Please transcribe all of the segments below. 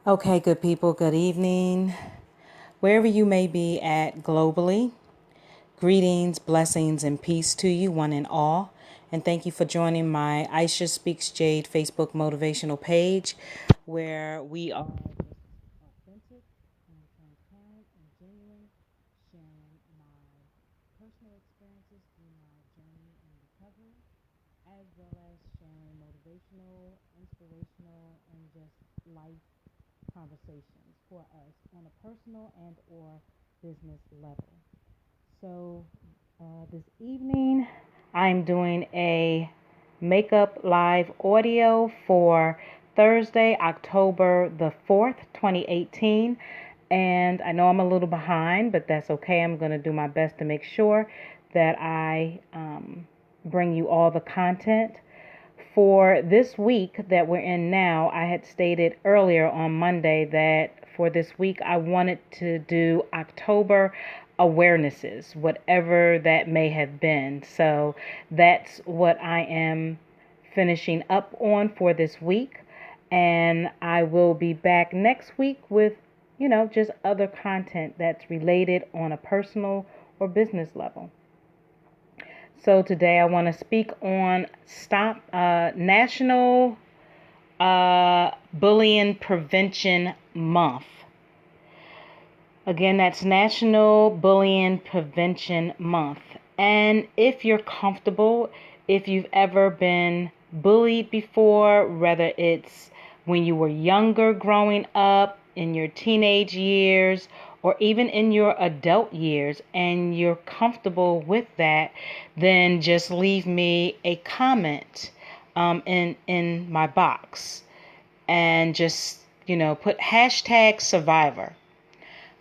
Okay, good people, good evening. Wherever you may be at globally, greetings, blessings, and peace to you, one and all. And thank you for joining my Aisha Speaks Jade Facebook motivational page, where we are authentic and transparent and genuine, sharing my personal experiences through my journey in recovery, as well as sharing motivational, inspirational, and just life conversations for us on a personal and or business level. So this evening, I'm doing a makeup live audio for Thursday, October the 4th, 2018. And I know I'm a little behind, but that's okay. I'm going to do my best to make sure that I bring you all the content. For this week that we're in now, I had stated earlier on Monday that for this week I wanted to do October awarenesses, whatever that may have been. So that's what I am finishing up on for this week. And I will be back next week with, just other content that's related on a personal or business level. So today I want to speak on National Bullying Prevention Month. Again, that's National Bullying Prevention Month. And if you're comfortable, if you've ever been bullied before, whether it's when you were younger growing up, in your teenage years, or even in your adult years, and you're comfortable with that, then just leave me a comment in my box and just, put hashtag survivor.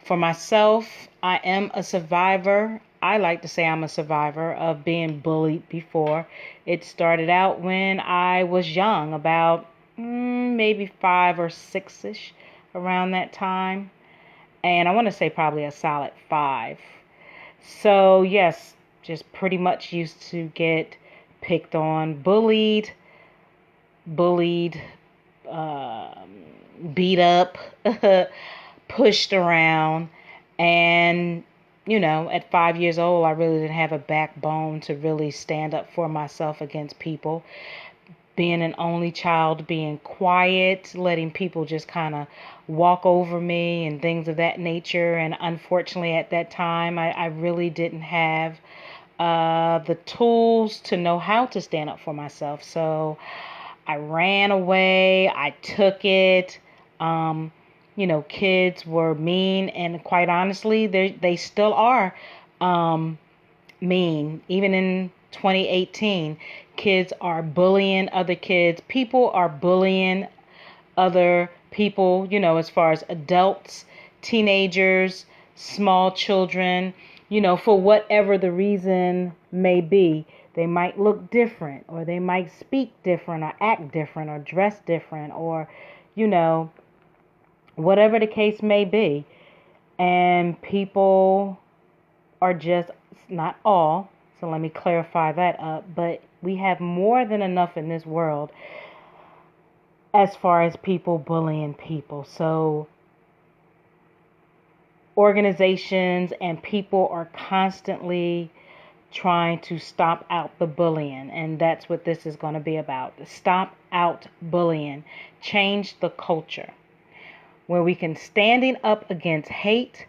For myself, I am a survivor. I like to say I'm a survivor of being bullied before. It started out when I was young, about maybe 5 or 6-ish, around that time. And I want to say probably a solid 5. So, yes, just pretty much used to get picked on, bullied, beat up, pushed around. And, at 5 years old, I really didn't have a backbone to really stand up for myself against people. Being an only child, being quiet, letting people just kind of walk over me and things of that nature. And unfortunately, at that time, I really didn't have the tools to know how to stand up for myself. So I ran away. I took it. Kids were mean, and quite honestly, they still are mean. Even in 2018, kids are bullying other kids. People are bullying other people, as far as adults, teenagers, small children, for whatever the reason may be. They might look different, or they might speak different, or act different, or dress different, or, whatever the case may be. And people are just, not all, so let me clarify that up, but we have more than enough in this world as far as people bullying people. So organizations and people are constantly trying to stop out the bullying, and that's what this is going to be about. Stop out bullying, change the culture, where we can standing up against hate,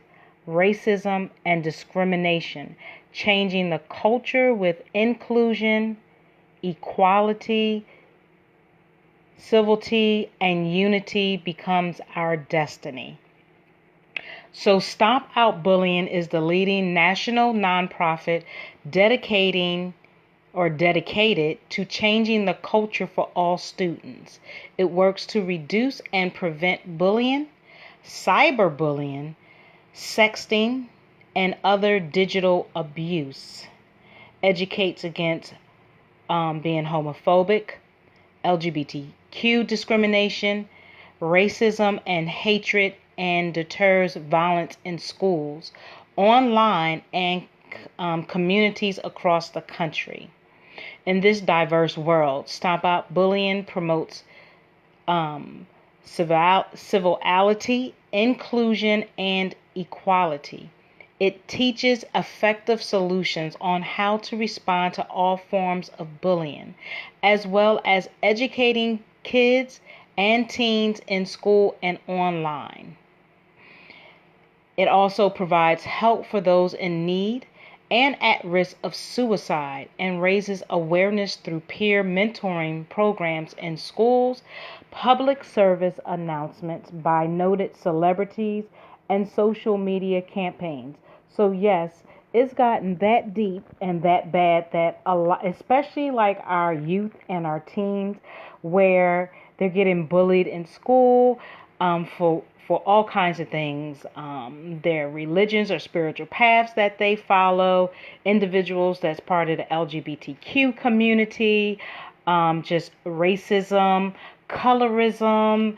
racism, and discrimination, changing the culture with inclusion, equality, civility, and unity becomes our destiny. So Stop Out Bullying is the leading national nonprofit dedicated to changing the culture for all students. It works to reduce and prevent bullying, cyberbullying, sexting, and other digital abuse. Educates against being homophobic, LGBTQ discrimination, racism, and hatred, and deters violence in schools, online, and communities across the country. In this diverse world, Stop Out Bullying promotes civility, inclusion, and equality. It teaches effective solutions on how to respond to all forms of bullying, as well as educating kids and teens in school and online. It also provides help for those in need and at risk of suicide and raises awareness through peer mentoring programs in schools, public service announcements by noted celebrities, and social media campaigns. So, yes, it's gotten that deep and that bad that a lot, especially like our youth and our teens, where they're getting bullied in school for all kinds of things, their religions or spiritual paths that they follow, individuals that's part of the LGBTQ community, just racism, colorism,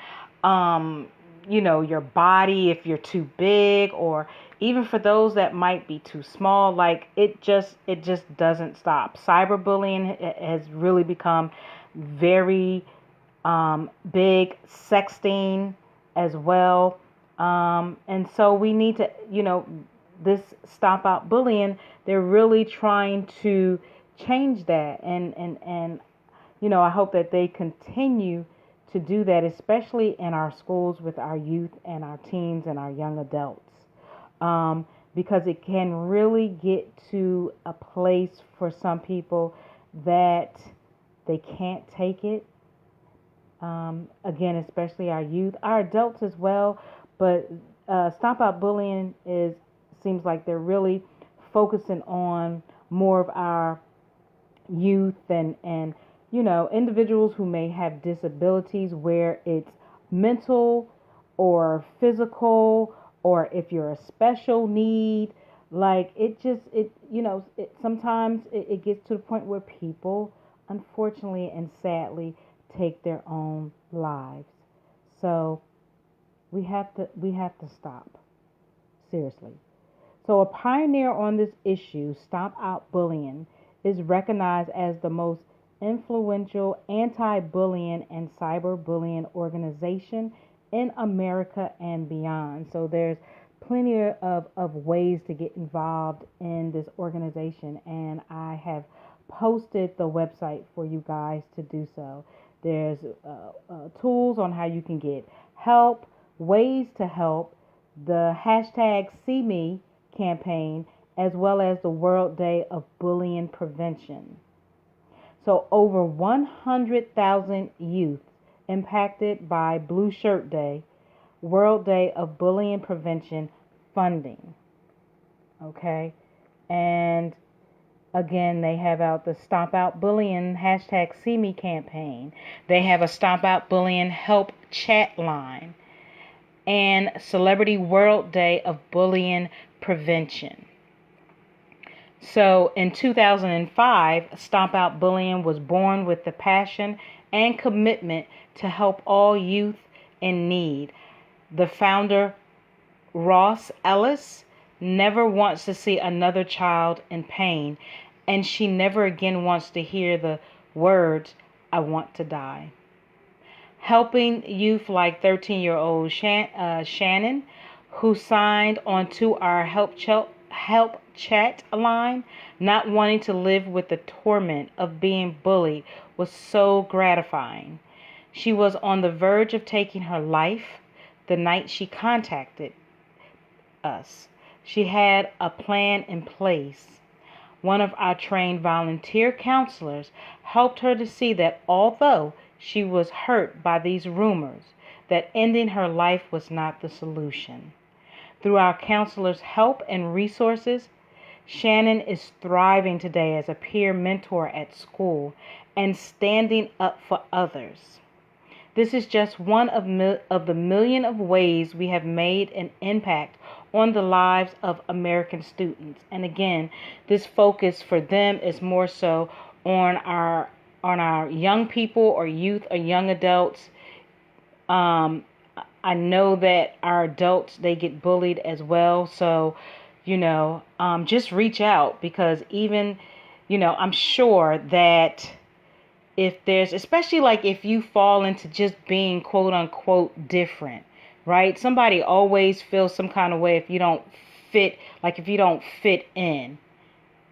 your body if you're too big, or even for those that might be too small. Like it just doesn't stop. Cyberbullying has really become very big. Sexting as well. And so we need to, this Stop Out Bullying, they're really trying to change that. And I hope that they continue to do that, especially in our schools with our youth and our teens and our young adults. Because it can really get to a place for some people that they can't take it. Again, especially our youth, our adults as well. But Stop Out Bullying seems like they're really focusing on more of our youth and individuals who may have disabilities, where it's mental or physical, or if you're a special need. Like sometimes it gets to the point where people, unfortunately and sadly, take their own lives. So we have to stop. Seriously. So a pioneer on this issue, Stop Out Bullying, is recognized as the most influential anti-bullying and cyberbullying organization in America and beyond. So there's plenty of ways to get involved in this organization, and I have posted the website for you guys to do so. There's tools on how you can get help, ways to help, the hashtag #SeeMe campaign, as well as the World Day of Bullying Prevention. So over 100,000 youth impacted by Blue Shirt Day, World Day of Bullying Prevention funding. Okay? And again, they have out the Stop Out Bullying hashtag #SeeMe campaign. They have a Stop Out Bullying help chat line, and Celebrity World Day of Bullying Prevention. So in 2005, Stop Out Bullying was born with the passion and commitment to help all youth in need. The founder, Ross Ellis, never wants to see another child in pain, and she never again wants to hear the words, "I want to die." Helping youth like 13-year-old Shannon, who signed onto our help chat line, not wanting to live with the torment of being bullied, was so gratifying. She was on the verge of taking her life the night she contacted us. She had a plan in place. One of our trained volunteer counselors helped her to see that although she was hurt by these rumors, that ending her life was not the solution. Through our counselors' help and resources, Shannon is thriving today as a peer mentor at school and standing up for others. This is just one of the million of ways we have made an impact on the lives of American students. And again, this focus for them is more so on our young people or youth or young adults. I know that our adults, they get bullied as well. So, just reach out, because even, I'm sure that if there's, especially like if you fall into just being quote unquote different, right? Somebody always feels some kind of way if you don't fit, like if you don't fit in,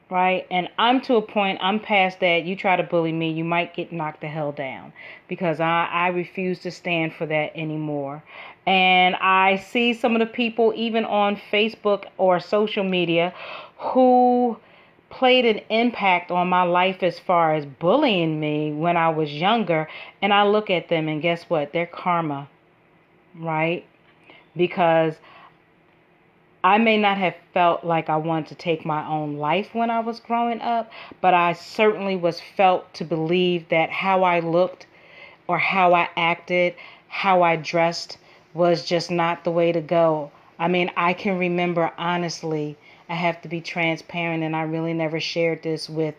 right? And I'm to a point, I'm past that. You try to bully me, you might get knocked the hell down, because I refuse to stand for that anymore. And I see some of the people, even on Facebook or social media, who played an impact on my life as far as bullying me when I was younger. And I look at them and guess what? They're karma, right? Because I may not have felt like I wanted to take my own life when I was growing up, but I certainly was felt to believe that how I looked or how I acted, how I dressed was just not the way to go. I mean, I can remember, honestly, I have to be transparent, and I really never shared this with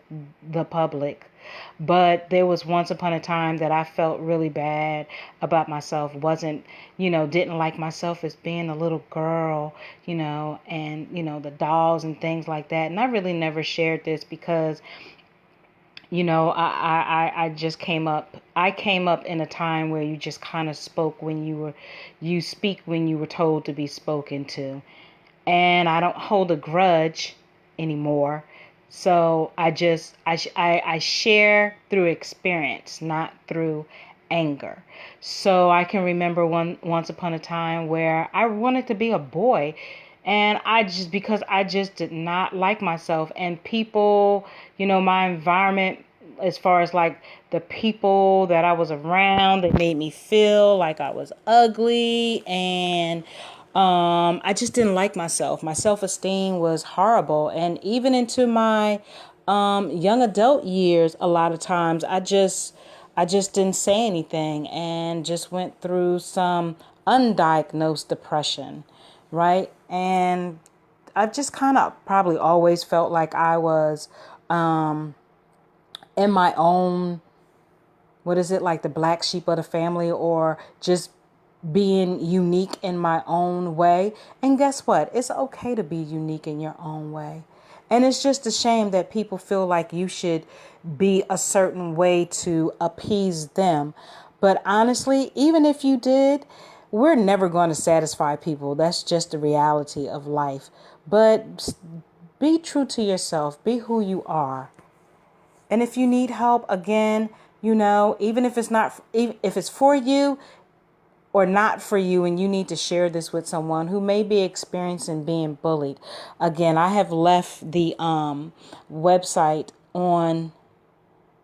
the public. But there was once upon a time that I felt really bad about myself, wasn't, didn't like myself as being a little girl, and, the dolls and things like that. And I really never shared this because, I just I came up in a time where you just kind of you speak when you were told to be spoken to. And I don't hold a grudge anymore. So I share through experience, not through anger. So I can remember once upon a time where I wanted to be a boy, and because I just did not like myself, and people, my environment, as far as like the people that I was around, they made me feel like I was ugly, and I just didn't like myself. My self-esteem was horrible. And even into my young adult years, a lot of times I just didn't say anything and just went through some undiagnosed depression, right? And I just kind of probably always felt like I was in my own, what is it, like the black sheep of the family, or just being unique in my own way. And guess what? It's okay to be unique in your own way. And it's just a shame that people feel like you should be a certain way to appease them. But honestly, even if you did, we're never going to satisfy people. That's just the reality of life. But be true to yourself. Be who you are. And if you need help, again, even if it's not, if it's for you or not for you, and you need to share this with someone who may be experiencing being bullied. Again, I have left the website on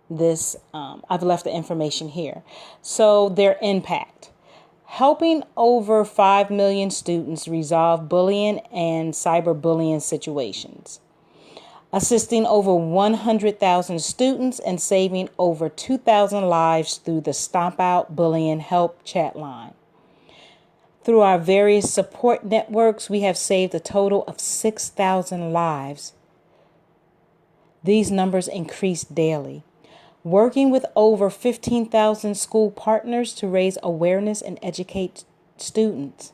this. I've left the information here. So their impact. Helping over 5 million students resolve bullying and cyberbullying situations. Assisting over 100,000 students and saving over 2,000 lives through the Stomp Out Bullying Help chat line. Through our various support networks, we have saved a total of 6,000 lives. These numbers increase daily. Working with over 15,000 school partners to raise awareness and educate students.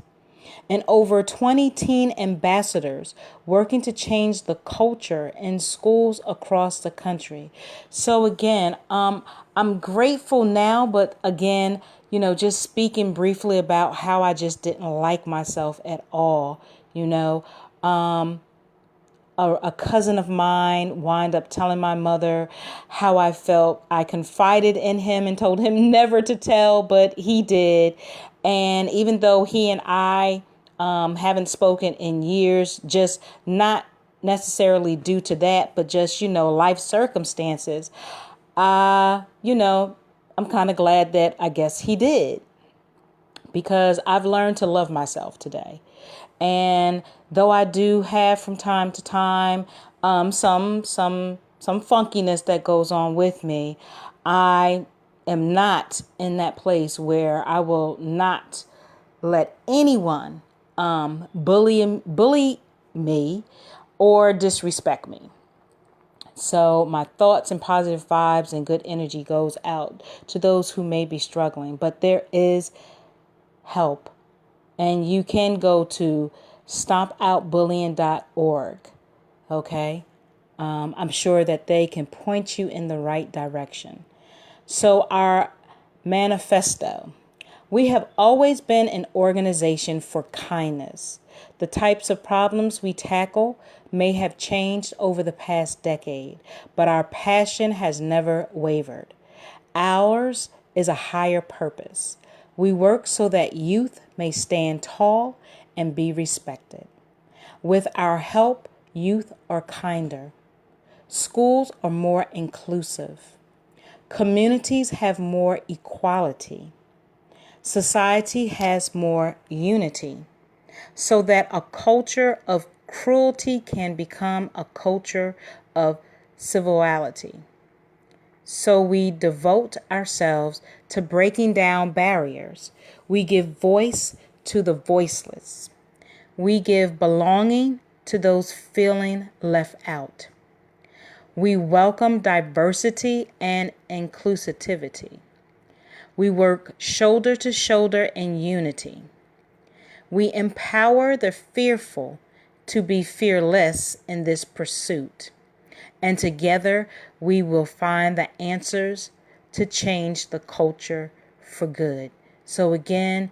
And over 20 teen ambassadors working to change the culture in schools across the country. So again, I'm grateful now, but again, just speaking briefly about how I just didn't like myself at all. A cousin of mine wound up telling my mother how I felt. I confided in him and told him never to tell, but he did. And even though he and I haven't spoken in years, just not necessarily due to that, but just, life circumstances, I'm kind of glad that I guess he did, because I've learned to love myself today. And though I do have from time to time some funkiness that goes on with me, I am not in that place where I will not let anyone bully me or disrespect me. So my thoughts and positive vibes and good energy goes out to those who may be struggling. But there is help. And you can go to stompoutbullying.org. Okay? I'm sure that they can point you in the right direction. So our manifesto. We have always been an organization for kindness. The types of problems we tackle may have changed over the past decade, but our passion has never wavered. Ours is a higher purpose. We work so that youth may stand tall and be respected. With our help, youth are kinder. Schools are more inclusive. Communities have more equality. Society has more unity, so that a culture of cruelty can become a culture of civility. So we devote ourselves to breaking down barriers. We give voice to the voiceless. We give belonging to those feeling left out. We welcome diversity and inclusivity. We work shoulder to shoulder in unity. We empower the fearful to be fearless in this pursuit. And together we will find the answers to change the culture for good. So again,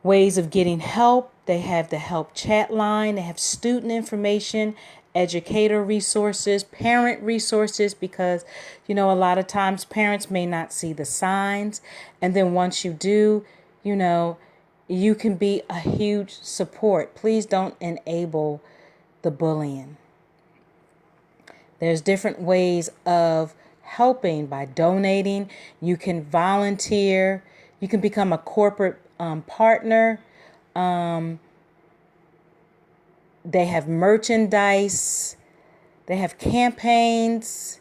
ways of getting help. They have the help chat line. They have student information, educator resources, parent resources, because, a lot of times parents may not see the signs. And then once you do, you can be a huge support. Please don't enable the bullying. There's different ways of helping by donating. You can volunteer. You can become a corporate partner. They have merchandise. They have campaigns.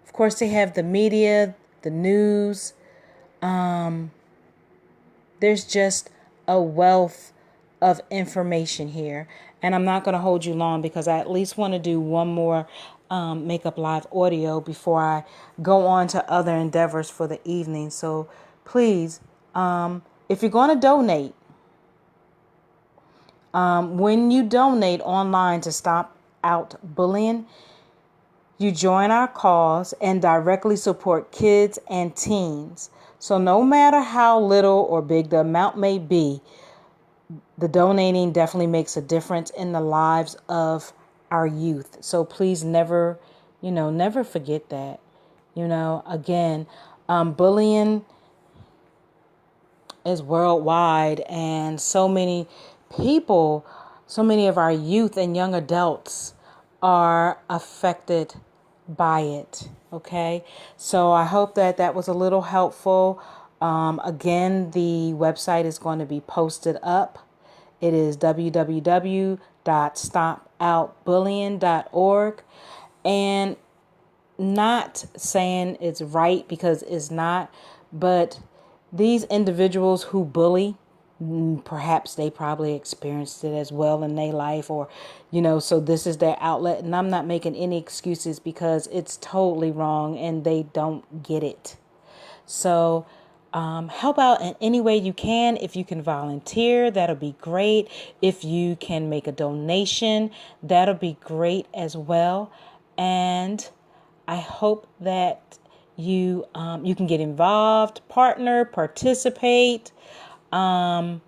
Of course, they have the media, the news. There's just a wealth of information here. And I'm not going to hold you long because I at least want to do one more Makeup Live audio before I go on to other endeavors for the evening. So please, if you're going to donate, when you donate online to stop out bullying, you join our cause and directly support kids and teens. So no matter how little or big the amount may be, the donating definitely makes a difference in the lives of our youth. So please never forget that. Again, bullying is worldwide, and so many people, so many of our youth and young adults are affected by it. Okay, so I hope that was a little helpful. Again, the website is going to be posted up. It is www.stopoutbullying.org. And not saying it's right, because it's not, but these individuals who bully, perhaps they probably experienced it as well in their life, or, so this is their outlet. And I'm not making any excuses, because it's totally wrong and they don't get it. So help out in any way you can. If you can volunteer, that'll be great. If you can make a donation, that'll be great as well. And I hope that you can get involved, partner, participate. You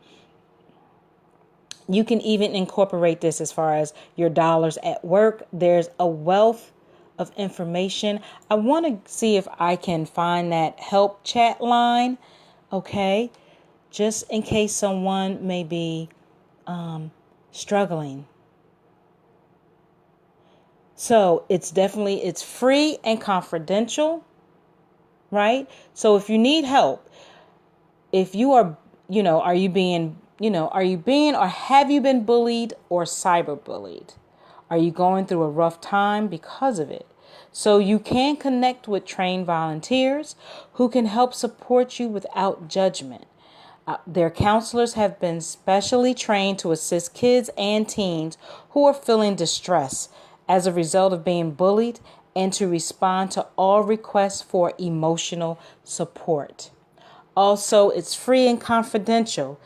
can even incorporate this as far as your dollars at work. There's a wealth of information. I want to see if I can find that help chat line. Okay. Just in case someone may be struggling. So it's free and confidential, right? So if you need help, if you are, are you being or have you been bullied or cyberbullied? Are you going through a rough time because of it? So you can connect with trained volunteers who can help support you without judgment. Their counselors have been specially trained to assist kids and teens who are feeling distress as a result of being bullied, and to respond to all requests for emotional support. Also, it's free and confidential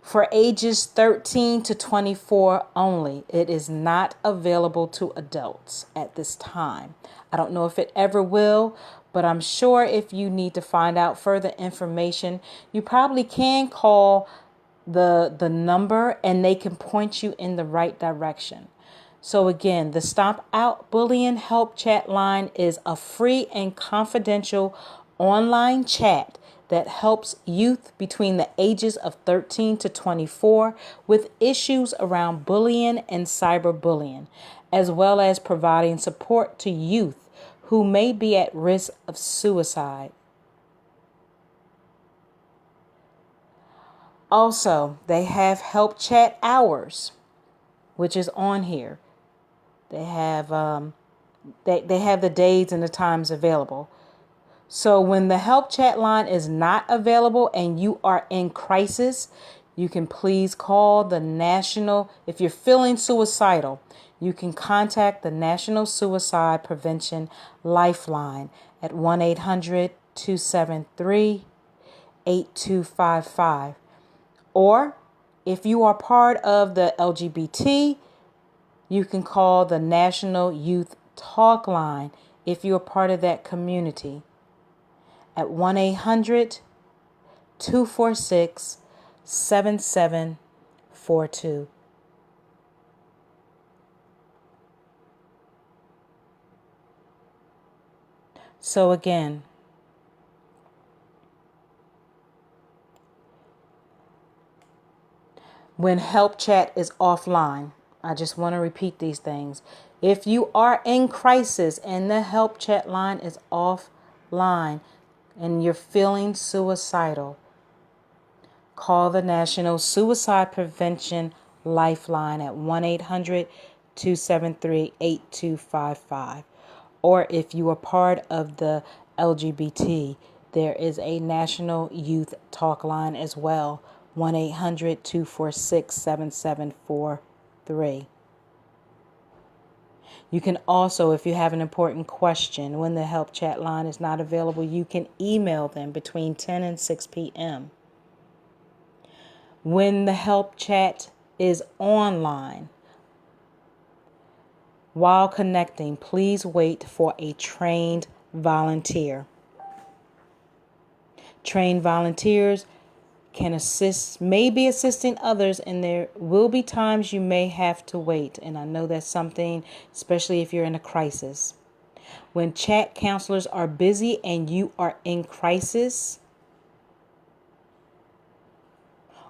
for ages 13 to 24 only. It is not available to adults at this time. I don't know if it ever will, but I'm sure if you need to find out further information, you probably can call the number and they can point you in the right direction. So again, the Stomp Out Bullying Help Chat line is a free and confidential online chat that helps youth between the ages of 13 to 24 with issues around bullying and cyberbullying, as well as providing support to youth who may be at risk of suicide. Also, they have help chat hours, which is on here. They have they have the days and the times available. So when the help chat line is not available and you are in crisis, you can please call the national. If you're feeling suicidal, you can contact the National Suicide Prevention Lifeline at 1-800-273-8255. Or if you are part of the LGBT, you can call the National Youth Talk Line if you are part of that community at 1-800-246-7742. So again, when help chat is offline, I just want to repeat these things. If you are in crisis and the help chat line is offline and you're feeling suicidal, call the National Suicide Prevention Lifeline at 1-800-273-8255. Or if you are part of the LGBT, there is a National Youth Talk Line as well, 1-800-246-7743. You can also, if you have an important question, when the help chat line is not available, you can email them between 10 and 6 p.m. When the help chat is online, while connecting, please wait for a trained volunteer. Trained volunteers can assist, maybe assisting others, and there will be times you may have to wait. And I know that's something, especially if you're in a crisis. When chat counselors are busy and you are in crisis,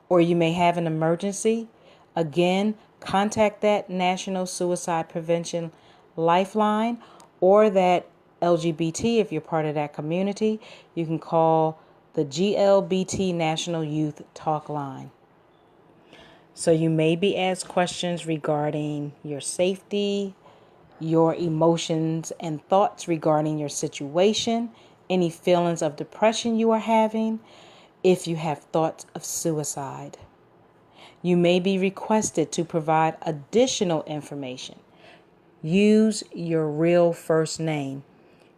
or you may have an emergency, again, contact that National Suicide Prevention Lifeline or that LGBT if you're part of that community. You can call the GLBT National Youth Talk Line. So you may be asked questions regarding your safety, your emotions and thoughts regarding your situation, any feelings of depression you are having, if you have thoughts of suicide. You may be requested to provide additional information. Use your real first name.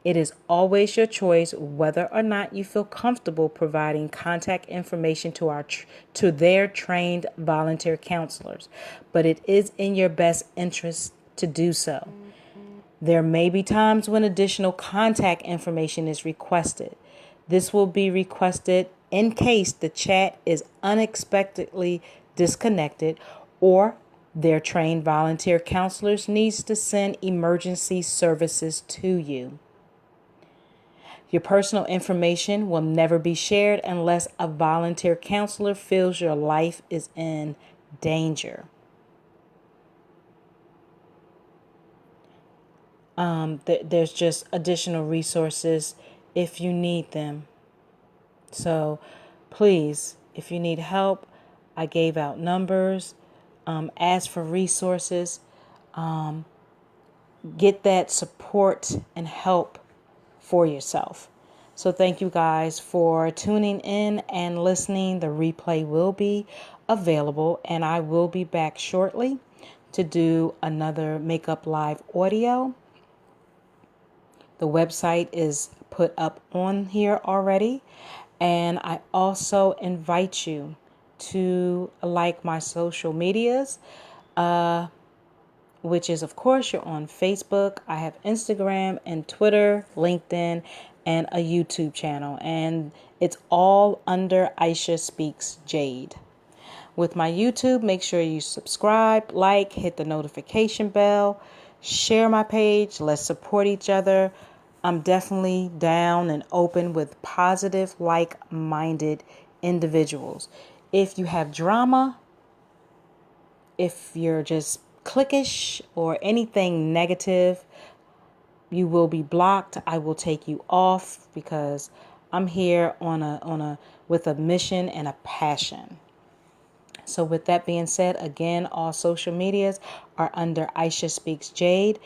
It is always your choice whether or not you feel comfortable providing contact information to their trained volunteer counselors, but it is in your best interest to do so. There may be times when additional contact information is requested. This will be requested in case the chat is unexpectedly disconnected or their trained volunteer counselors needs to send emergency services to you. Your personal information will never be shared unless a volunteer counselor feels your life is in danger. There's just additional resources if you need them. So please, if you need help, I gave out numbers. Ask for resources. Get that support and help for yourself. So thank you guys for tuning in and listening. The replay will be available and I will be back shortly to do another Makeup Live audio. The website is put up on here already. And I also invite you to like my social medias, which is, of course, you're on Facebook. I have Instagram and Twitter, LinkedIn, and a YouTube channel. And it's all under Aisha Speaks Jade. With my YouTube, make sure you subscribe, like, hit the notification bell, share my page. Let's support each other. I'm definitely down and open with positive, like-minded individuals. If you have drama, if you're just cliquish or anything negative, you will be blocked. I will take you off because I'm here with a mission and a passion. So with that being said, again, all social medias are under Aisha Speaks Jade.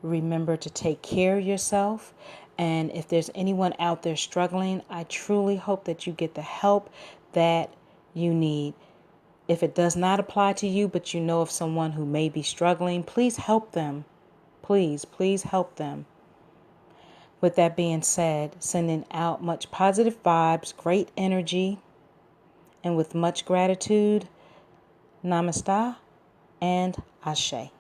Remember to take care of yourself. And if there's anyone out there struggling, I truly hope that you get the help that you need. If it does not apply to you, but you know of someone who may be struggling, please help them. Please help them. With that being said, sending out much positive vibes, great energy, and with much gratitude, namaste and ashe.